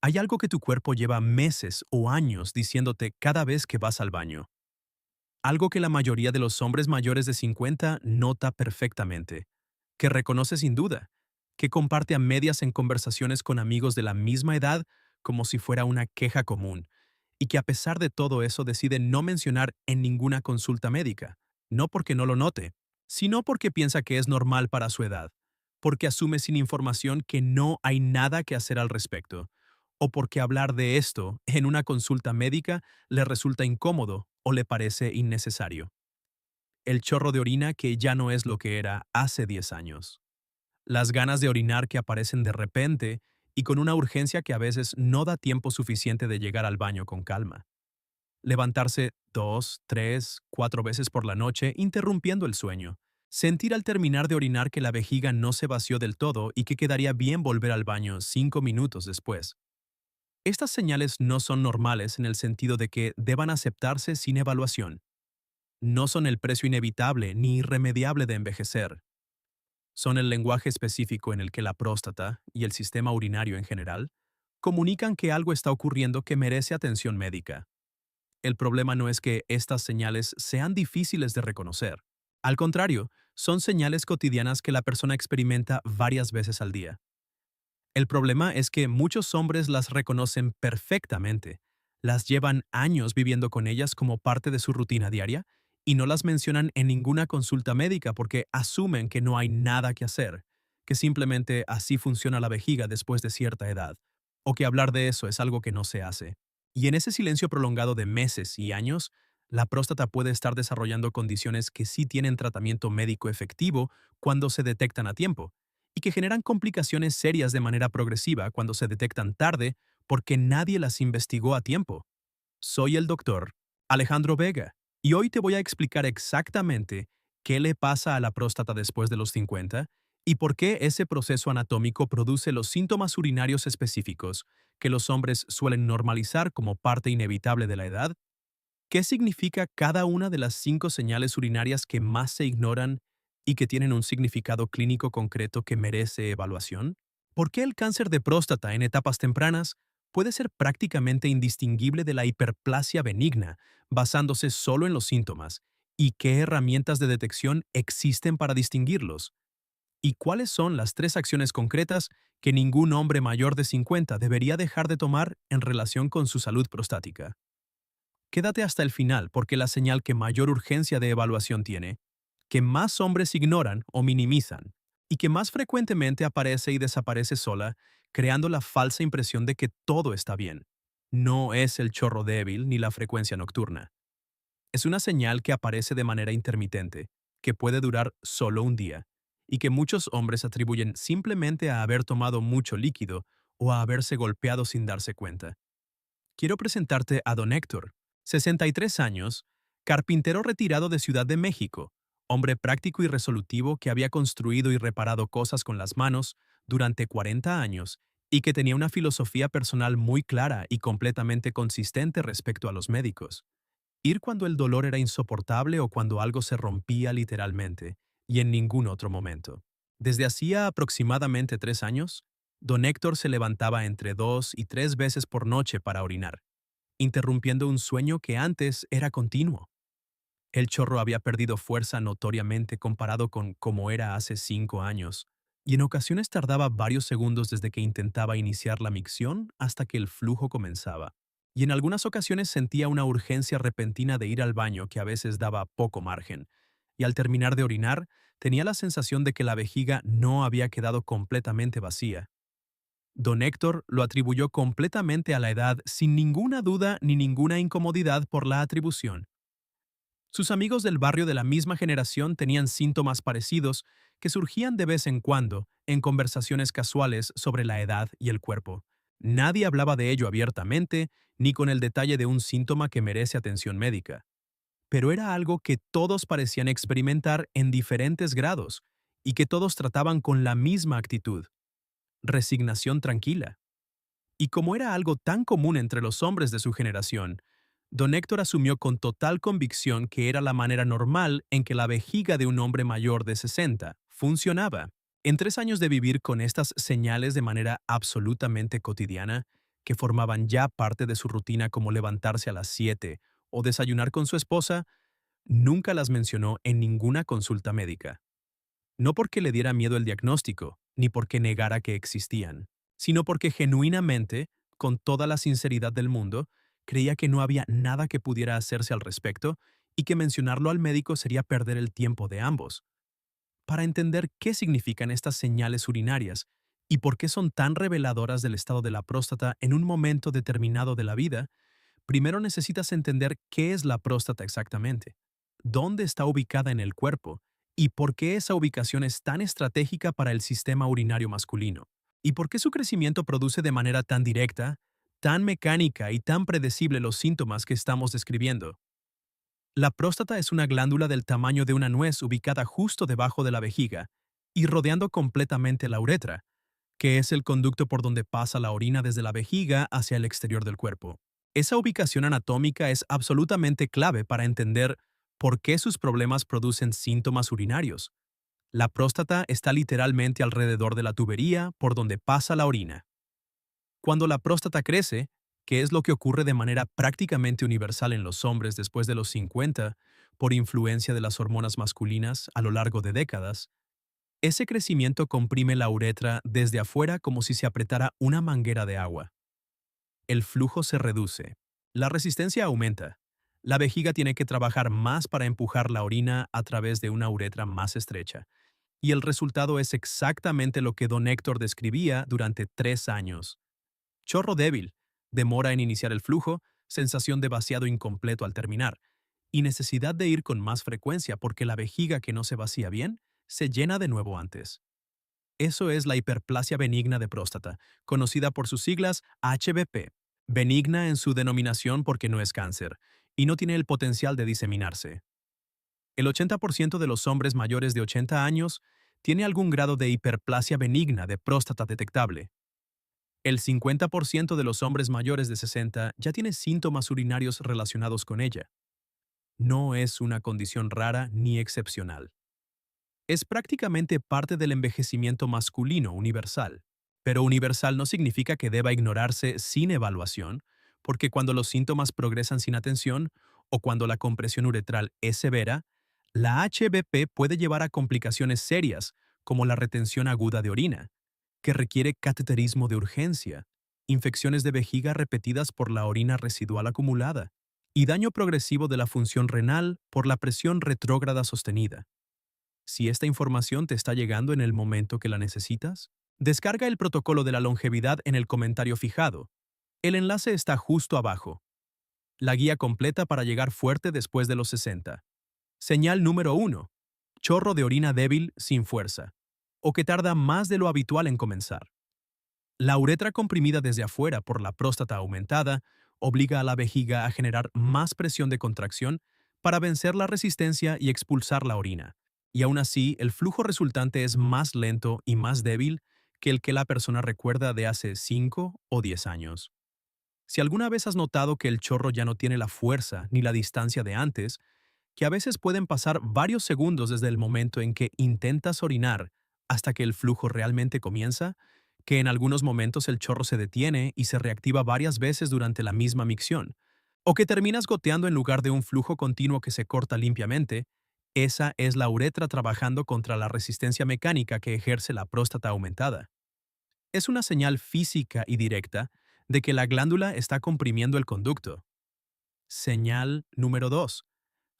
Hay algo que tu cuerpo lleva meses o años diciéndote cada vez que vas al baño. Algo que la mayoría de los hombres mayores de 50 nota perfectamente, que reconoce sin duda, que comparte a medias en conversaciones con amigos de la misma edad como si fuera una queja común, y que a pesar de todo eso decide no mencionar en ninguna consulta médica, no porque no lo note, sino porque piensa que es normal para su edad, porque asume sin información que no hay nada que hacer al respecto, o porque hablar de esto en una consulta médica le resulta incómodo o le parece innecesario. El chorro de orina que ya no es lo que era hace 10 años. Las ganas de orinar que aparecen de repente y con una urgencia que a veces no da tiempo suficiente de llegar al baño con calma. Levantarse 2, 3, 4 veces por la noche interrumpiendo el sueño. Sentir al terminar de orinar que la vejiga no se vació del todo y que quedaría bien volver al baño 5 minutos después. Estas señales no son normales en el sentido de que deban aceptarse sin evaluación. No son el precio inevitable ni irremediable de envejecer. Son el lenguaje específico en el que la próstata y el sistema urinario en general comunican que algo está ocurriendo que merece atención médica. El problema no es que estas señales sean difíciles de reconocer. Al contrario, son señales cotidianas que la persona experimenta varias veces al día. El problema es que muchos hombres las reconocen perfectamente, las llevan años viviendo con ellas como parte de su rutina diaria y no las mencionan en ninguna consulta médica porque asumen que no hay nada que hacer, que simplemente así funciona la vejiga después de cierta edad, o que hablar de eso es algo que no se hace. Y en ese silencio prolongado de meses y años, la próstata puede estar desarrollando condiciones que sí tienen tratamiento médico efectivo cuando se detectan a tiempo y que generan complicaciones serias de manera progresiva cuando se detectan tarde porque nadie las investigó a tiempo. Soy el doctor Alejandro Vega y hoy te voy a explicar exactamente qué le pasa a la próstata después de los 50 y por qué ese proceso anatómico produce los síntomas urinarios específicos que los hombres suelen normalizar como parte inevitable de la edad. ¿Qué significa cada una de las 5 señales urinarias que más se ignoran y que tienen un significado clínico concreto que merece evaluación? ¿Por qué el cáncer de próstata en etapas tempranas puede ser prácticamente indistinguible de la hiperplasia benigna, basándose solo en los síntomas? ¿Y qué herramientas de detección existen para distinguirlos? ¿Y cuáles son las 3 acciones concretas que ningún hombre mayor de 50 debería dejar de tomar en relación con su salud prostática? Quédate hasta el final porque la señal que mayor urgencia de evaluación tiene, que más hombres ignoran o minimizan, y que más frecuentemente aparece y desaparece sola, creando la falsa impresión de que todo está bien. No es el chorro débil ni la frecuencia nocturna. Es una señal que aparece de manera intermitente, que puede durar solo un día, y que muchos hombres atribuyen simplemente a haber tomado mucho líquido o a haberse golpeado sin darse cuenta. Quiero presentarte a don Héctor, 63 años, carpintero retirado de Ciudad de México, hombre práctico y resolutivo que había construido y reparado cosas con las manos durante 40 años y que tenía una filosofía personal muy clara y completamente consistente respecto a los médicos. Ir cuando el dolor era insoportable o cuando algo se rompía literalmente, y en ningún otro momento. Desde hacía aproximadamente 3 años, don Héctor se levantaba entre 2 y 3 veces por noche para orinar, interrumpiendo un sueño que antes era continuo. El chorro había perdido fuerza notoriamente comparado con cómo era hace 5 años, y en ocasiones tardaba varios segundos desde que intentaba iniciar la micción hasta que el flujo comenzaba. Y en algunas ocasiones sentía una urgencia repentina de ir al baño que a veces daba poco margen, y al terminar de orinar tenía la sensación de que la vejiga no había quedado completamente vacía. Don Héctor lo atribuyó completamente a la edad sin ninguna duda ni ninguna incomodidad por la atribución. Sus amigos del barrio de la misma generación tenían síntomas parecidos que surgían de vez en cuando en conversaciones casuales sobre la edad y el cuerpo. Nadie hablaba de ello abiertamente ni con el detalle de un síntoma que merece atención médica, pero era algo que todos parecían experimentar en diferentes grados y que todos trataban con la misma actitud, resignación tranquila. Y como era algo tan común entre los hombres de su generación, don Héctor asumió con total convicción que era la manera normal en que la vejiga de un hombre mayor de 60 funcionaba. En 3 años de vivir con estas señales de manera absolutamente cotidiana, que formaban ya parte de su rutina como levantarse a las 7 o desayunar con su esposa, nunca las mencionó en ninguna consulta médica. No porque le diera miedo el diagnóstico, ni porque negara que existían, sino porque genuinamente, con toda la sinceridad del mundo, creía que no había nada que pudiera hacerse al respecto y que mencionarlo al médico sería perder el tiempo de ambos. Para entender qué significan estas señales urinarias y por qué son tan reveladoras del estado de la próstata en un momento determinado de la vida, primero necesitas entender qué es la próstata exactamente, dónde está ubicada en el cuerpo y por qué esa ubicación es tan estratégica para el sistema urinario masculino, y por qué su crecimiento produce de manera tan directa, tan mecánica y tan predecible los síntomas que estamos describiendo. La próstata es una glándula del tamaño de una nuez ubicada justo debajo de la vejiga y rodeando completamente la uretra, que es el conducto por donde pasa la orina desde la vejiga hacia el exterior del cuerpo. Esa ubicación anatómica es absolutamente clave para entender por qué sus problemas producen síntomas urinarios. La próstata está literalmente alrededor de la tubería por donde pasa la orina. Cuando la próstata crece, que es lo que ocurre de manera prácticamente universal en los hombres después de los 50, por influencia de las hormonas masculinas a lo largo de décadas, ese crecimiento comprime la uretra desde afuera como si se apretara una manguera de agua. El flujo se reduce. La resistencia aumenta. La vejiga tiene que trabajar más para empujar la orina a través de una uretra más estrecha. Y el resultado es exactamente lo que don Héctor describía durante 3 años. Chorro débil, demora en iniciar el flujo, sensación de vaciado incompleto al terminar, y necesidad de ir con más frecuencia porque la vejiga que no se vacía bien se llena de nuevo antes. Eso es la hiperplasia benigna de próstata, conocida por sus siglas HBP. Benigna en su denominación porque no es cáncer, y no tiene el potencial de diseminarse. El 80% de los hombres mayores de 80 años tiene algún grado de hiperplasia benigna de próstata detectable. El 50% de los hombres mayores de 60 ya tiene síntomas urinarios relacionados con ella. No es una condición rara ni excepcional. Es prácticamente parte del envejecimiento masculino universal. Pero universal no significa que deba ignorarse sin evaluación, porque cuando los síntomas progresan sin atención o cuando la compresión uretral es severa, la HBP puede llevar a complicaciones serias como la retención aguda de orina, que requiere cateterismo de urgencia, infecciones de vejiga repetidas por la orina residual acumulada y daño progresivo de la función renal por la presión retrógrada sostenida. Si esta información te está llegando en el momento que la necesitas, descarga el protocolo de la longevidad en el comentario fijado. El enlace está justo abajo. La guía completa para llegar fuerte después de los 60. Señal número 1. Chorro de orina débil sin fuerza, o que tarda más de lo habitual en comenzar. La uretra comprimida desde afuera por la próstata aumentada obliga a la vejiga a generar más presión de contracción para vencer la resistencia y expulsar la orina. Y aún así, el flujo resultante es más lento y más débil que el que la persona recuerda de hace 5 o 10 años. Si alguna vez has notado que el chorro ya no tiene la fuerza ni la distancia de antes, que a veces pueden pasar varios segundos desde el momento en que intentas orinar hasta que el flujo realmente comienza, que en algunos momentos el chorro se detiene y se reactiva varias veces durante la misma micción, o que terminas goteando en lugar de un flujo continuo que se corta limpiamente, esa es la uretra trabajando contra la resistencia mecánica que ejerce la próstata aumentada. Es una señal física y directa de que la glándula está comprimiendo el conducto. Señal número 2.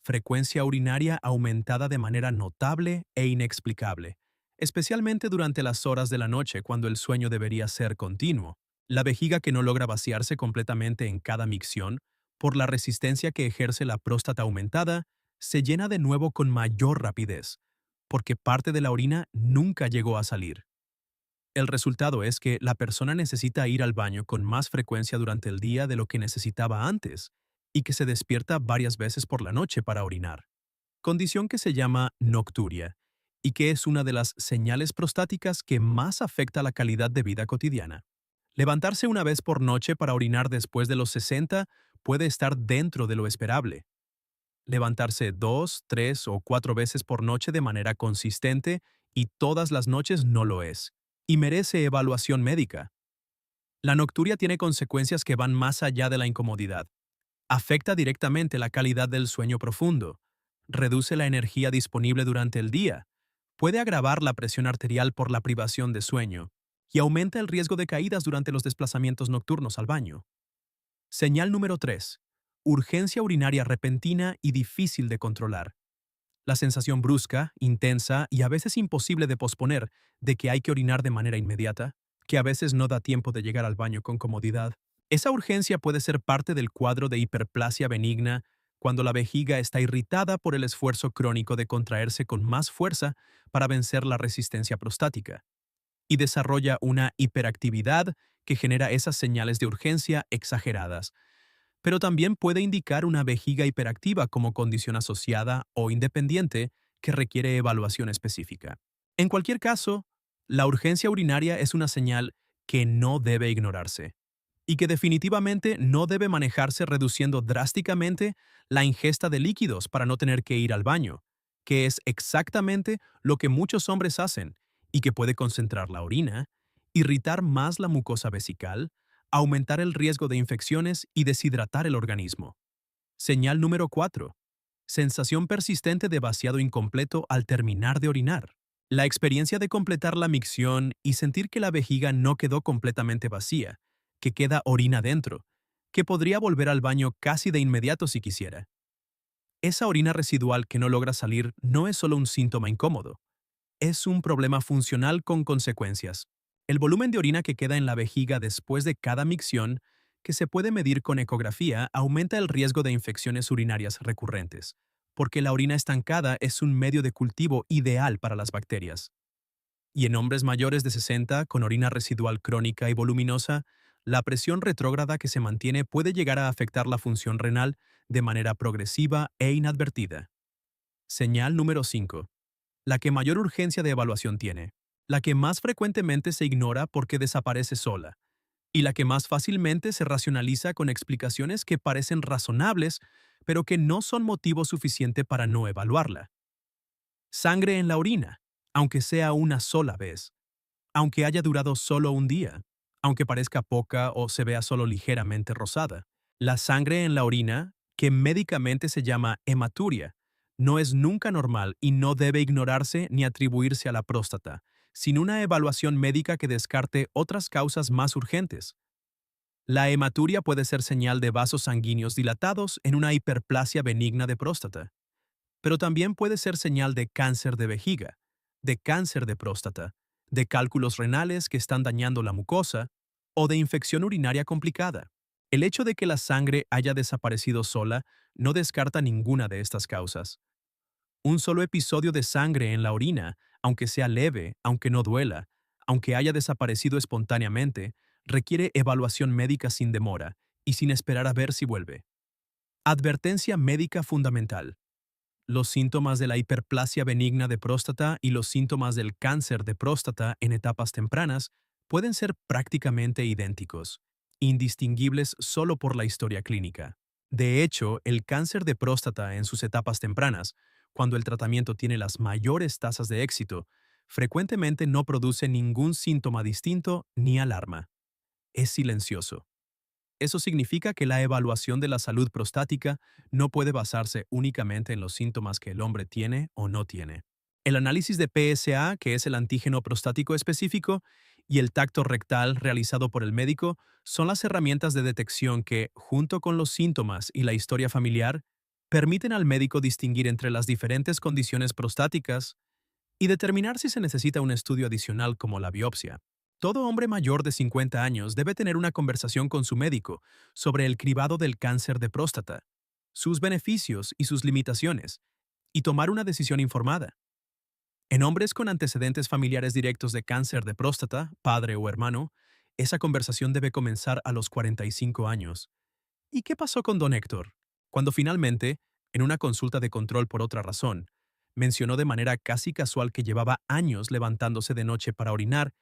Frecuencia urinaria aumentada de manera notable e inexplicable, especialmente durante las horas de la noche cuando el sueño debería ser continuo. La vejiga que no logra vaciarse completamente en cada micción, por la resistencia que ejerce la próstata aumentada, se llena de nuevo con mayor rapidez, porque parte de la orina nunca llegó a salir. El resultado es que la persona necesita ir al baño con más frecuencia durante el día de lo que necesitaba antes, y que se despierta varias veces por la noche para orinar, condición que se llama nocturia, y que es una de las señales prostáticas que más afecta la calidad de vida cotidiana. Levantarse una vez por noche para orinar después de los 60 puede estar dentro de lo esperable. Levantarse 2, 3 o 4 veces por noche de manera consistente y todas las noches no lo es, y merece evaluación médica. La nocturia tiene consecuencias que van más allá de la incomodidad. Afecta directamente la calidad del sueño profundo, reduce la energía disponible durante el día, puede agravar la presión arterial por la privación de sueño y aumenta el riesgo de caídas durante los desplazamientos nocturnos al baño. Señal número 3. Urgencia urinaria repentina y difícil de controlar. La sensación brusca, intensa y a veces imposible de posponer de que hay que orinar de manera inmediata, que a veces no da tiempo de llegar al baño con comodidad. Esa urgencia puede ser parte del cuadro de hiperplasia benigna cuando la vejiga está irritada por el esfuerzo crónico de contraerse con más fuerza para vencer la resistencia prostática, y desarrolla una hiperactividad que genera esas señales de urgencia exageradas, pero también puede indicar una vejiga hiperactiva como condición asociada o independiente que requiere evaluación específica. En cualquier caso, la urgencia urinaria es una señal que no debe ignorarse y que definitivamente no debe manejarse reduciendo drásticamente la ingesta de líquidos para no tener que ir al baño, que es exactamente lo que muchos hombres hacen y que puede concentrar la orina, irritar más la mucosa vesical, aumentar el riesgo de infecciones y deshidratar el organismo. Señal número 4. Sensación persistente de vaciado incompleto al terminar de orinar. La experiencia de completar la micción y sentir que la vejiga no quedó completamente vacía, que queda orina dentro, que podría volver al baño casi de inmediato si quisiera. Esa orina residual que no logra salir no es solo un síntoma incómodo, es un problema funcional con consecuencias. El volumen de orina que queda en la vejiga después de cada micción, que se puede medir con ecografía, aumenta el riesgo de infecciones urinarias recurrentes, porque la orina estancada es un medio de cultivo ideal para las bacterias. Y en hombres mayores de 60 con orina residual crónica y voluminosa, la presión retrógrada que se mantiene puede llegar a afectar la función renal de manera progresiva e inadvertida. Señal número 5. La que mayor urgencia de evaluación tiene, la que más frecuentemente se ignora porque desaparece sola, y la que más fácilmente se racionaliza con explicaciones que parecen razonables, pero que no son motivo suficiente para no evaluarla. Sangre en la orina, aunque sea una sola vez, aunque haya durado solo un día, aunque parezca poca o se vea solo ligeramente rosada. La sangre en la orina, que médicamente se llama hematuria, no es nunca normal y no debe ignorarse ni atribuirse a la próstata, sin una evaluación médica que descarte otras causas más urgentes. La hematuria puede ser señal de vasos sanguíneos dilatados en una hiperplasia benigna de próstata, pero también puede ser señal de cáncer de vejiga, de cáncer de próstata, de cálculos renales que están dañando la mucosa o de infección urinaria complicada. El hecho de que la sangre haya desaparecido sola no descarta ninguna de estas causas. Un solo episodio de sangre en la orina, aunque sea leve, aunque no duela, aunque haya desaparecido espontáneamente, requiere evaluación médica sin demora y sin esperar a ver si vuelve. Advertencia médica fundamental. Los síntomas de la hiperplasia benigna de próstata y los síntomas del cáncer de próstata en etapas tempranas pueden ser prácticamente idénticos, indistinguibles solo por la historia clínica. De hecho, el cáncer de próstata en sus etapas tempranas, cuando el tratamiento tiene las mayores tasas de éxito, frecuentemente no produce ningún síntoma distinto ni alarma. Es silencioso. Eso significa que la evaluación de la salud prostática no puede basarse únicamente en los síntomas que el hombre tiene o no tiene. El análisis de PSA, que es el antígeno prostático específico, y el tacto rectal realizado por el médico son las herramientas de detección que, junto con los síntomas y la historia familiar, permiten al médico distinguir entre las diferentes condiciones prostáticas y determinar si se necesita un estudio adicional como la biopsia. Todo hombre mayor de 50 años debe tener una conversación con su médico sobre el cribado del cáncer de próstata, sus beneficios y sus limitaciones, y tomar una decisión informada. En hombres con antecedentes familiares directos de cáncer de próstata, padre o hermano, esa conversación debe comenzar a los 45 años. ¿Y qué pasó con don Héctor? Cuando finalmente, en una consulta de control por otra razón, mencionó de manera casi casual que llevaba años levantándose de noche para orinar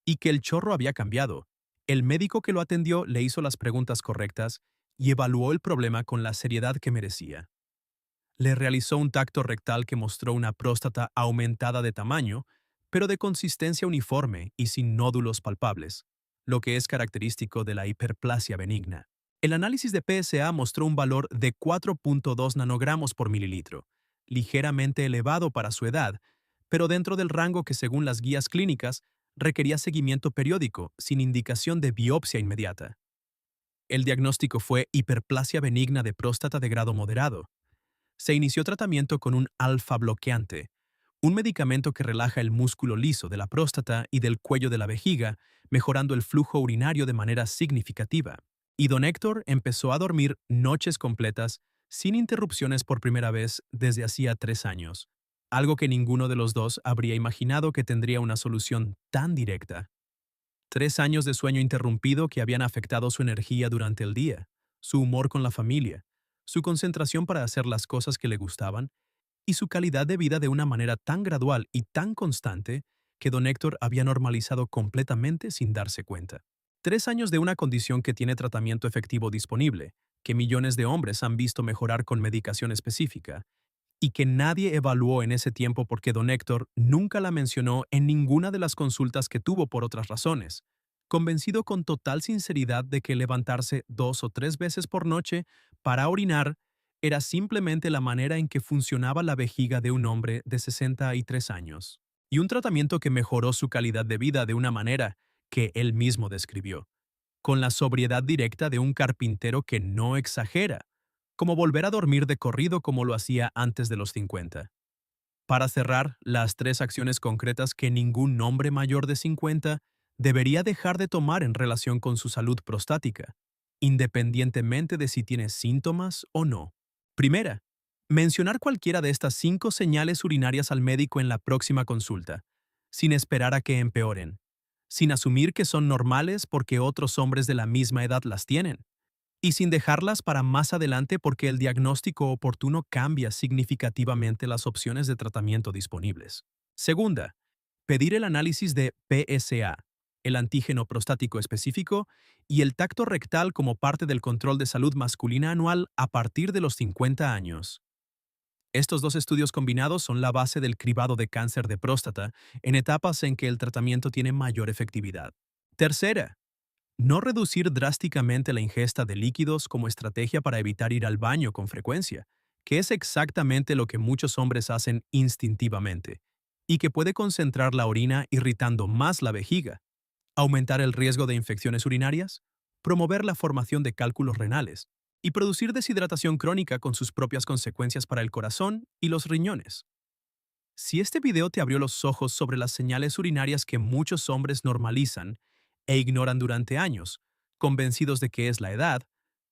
y que el chorro había cambiado. El médico que lo atendió le hizo las preguntas correctas y evaluó el problema con la seriedad que merecía. Le realizó un tacto rectal que mostró una próstata aumentada de tamaño, pero de consistencia uniforme y sin nódulos palpables. lo que es característico de la hiperplasia benigna. El análisis de PSA mostró un valor de 4.2 nanogramos por mililitro, ligeramente elevado para su edad, pero dentro del rango que según las guías clínicas requería seguimiento periódico sin indicación de biopsia inmediata. El diagnóstico fue hiperplasia benigna de próstata de grado moderado. Se inició tratamiento con un alfa bloqueante, un medicamento que relaja el músculo liso de la próstata y del cuello de la vejiga, mejorando el flujo urinario de manera significativa. Y don Héctor empezó a dormir noches completas sin interrupciones por primera vez desde hacía 3 años, algo que ninguno de los dos habría imaginado que tendría una solución tan directa. 3 años de sueño interrumpido que habían afectado su energía durante el día, su humor con la familia, su concentración para hacer las cosas que le gustaban y su calidad de vida de una manera tan gradual y tan constante que don Héctor había normalizado completamente sin darse cuenta. 3 años de una condición que tiene tratamiento efectivo disponible, que millones de hombres han visto mejorar con medicación específica, y que nadie evaluó en ese tiempo porque don Héctor nunca la mencionó en ninguna de las consultas que tuvo por otras razones, convencido con total sinceridad de que levantarse 2 o 3 veces por noche para orinar era simplemente la manera en que funcionaba la vejiga de un hombre de 63 años, y un tratamiento que mejoró su calidad de vida de una manera que él mismo describió, con la sobriedad directa de un carpintero que no exagera, como volver a dormir de corrido como lo hacía antes de los 50. Para cerrar, las 3 acciones concretas que ningún hombre mayor de 50 debería dejar de tomar en relación con su salud prostática, independientemente de si tiene síntomas o no. Primera, mencionar cualquiera de estas 5 señales urinarias al médico en la próxima consulta, sin esperar a que empeoren, sin asumir que son normales porque otros hombres de la misma edad las tienen, y sin dejarlas para más adelante porque el diagnóstico oportuno cambia significativamente las opciones de tratamiento disponibles. Segunda, pedir el análisis de PSA, el antígeno prostático específico, y el tacto rectal como parte del control de salud masculina anual a partir de los 50 años. Estos dos estudios combinados son la base del cribado de cáncer de próstata en etapas en que el tratamiento tiene mayor efectividad. Tercera, no reducir drásticamente la ingesta de líquidos como estrategia para evitar ir al baño con frecuencia, que es exactamente lo que muchos hombres hacen instintivamente, y que puede concentrar la orina irritando más la vejiga, aumentar el riesgo de infecciones urinarias, promover la formación de cálculos renales y producir deshidratación crónica con sus propias consecuencias para el corazón y los riñones. Si este video te abrió los ojos sobre las señales urinarias que muchos hombres normalizan e ignoran durante años, convencidos de que es la edad,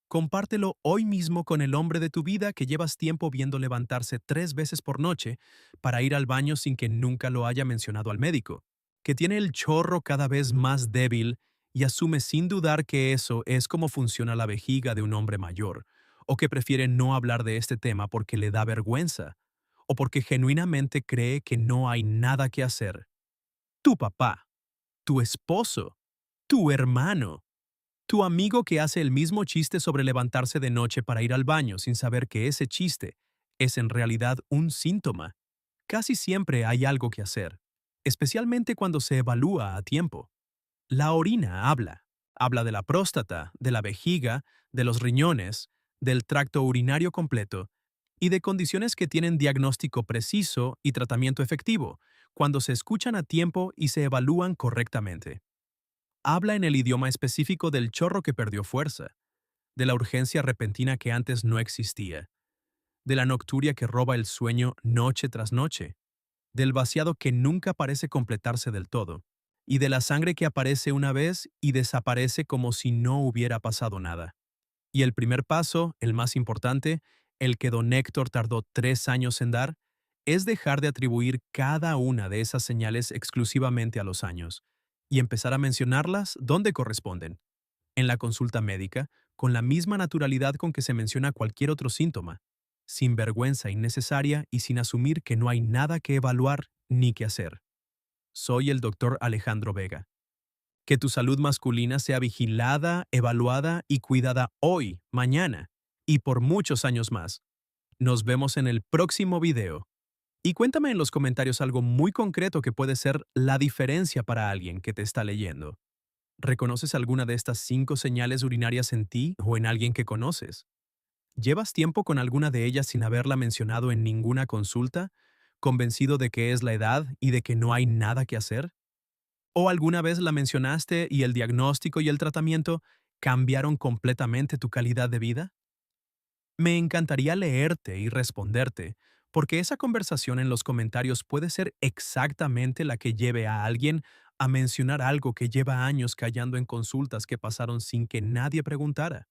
compártelo hoy mismo con el hombre de tu vida que llevas tiempo viendo levantarse 3 veces por noche para ir al baño sin que nunca lo haya mencionado al médico, que tiene el chorro cada vez más débil y asume sin dudar que eso es como funciona la vejiga de un hombre mayor, o que prefiere no hablar de este tema porque le da vergüenza, o porque genuinamente cree que no hay nada que hacer. Tu papá, tu esposo, tu hermano, tu amigo que hace el mismo chiste sobre levantarse de noche para ir al baño sin saber que ese chiste es en realidad un síntoma. Casi siempre hay algo que hacer, especialmente cuando se evalúa a tiempo. La orina habla. Habla de la próstata, de la vejiga, de los riñones, del tracto urinario completo y de condiciones que tienen diagnóstico preciso y tratamiento efectivo cuando se escuchan a tiempo y se evalúan correctamente. Habla en el idioma específico del chorro que perdió fuerza, de la urgencia repentina que antes no existía, de la nocturia que roba el sueño noche tras noche, del vaciado que nunca parece completarse del todo, y de la sangre que aparece una vez y desaparece como si no hubiera pasado nada. Y el primer paso, el más importante, el que don Héctor tardó 3 años en dar, es dejar de atribuir cada una de esas señales exclusivamente a los años y empezar a mencionarlas donde corresponden, en la consulta médica, con la misma naturalidad con que se menciona cualquier otro síntoma, sin vergüenza innecesaria y sin asumir que no hay nada que evaluar ni que hacer. Soy el doctor Alejandro Vega. Que tu salud masculina sea vigilada, evaluada y cuidada hoy, mañana y por muchos años más. Nos vemos en el próximo video. Y cuéntame en los comentarios algo muy concreto que puede ser la diferencia para alguien que te está leyendo. ¿Reconoces alguna de estas 5 señales urinarias en ti o en alguien que conoces? ¿Llevas tiempo con alguna de ellas sin haberla mencionado en ninguna consulta, convencido de que es la edad y de que no hay nada que hacer? ¿O alguna vez la mencionaste y el diagnóstico y el tratamiento cambiaron completamente tu calidad de vida? Me encantaría leerte y responderte, porque esa conversación en los comentarios puede ser exactamente la que lleve a alguien a mencionar algo que lleva años callando en consultas que pasaron sin que nadie preguntara.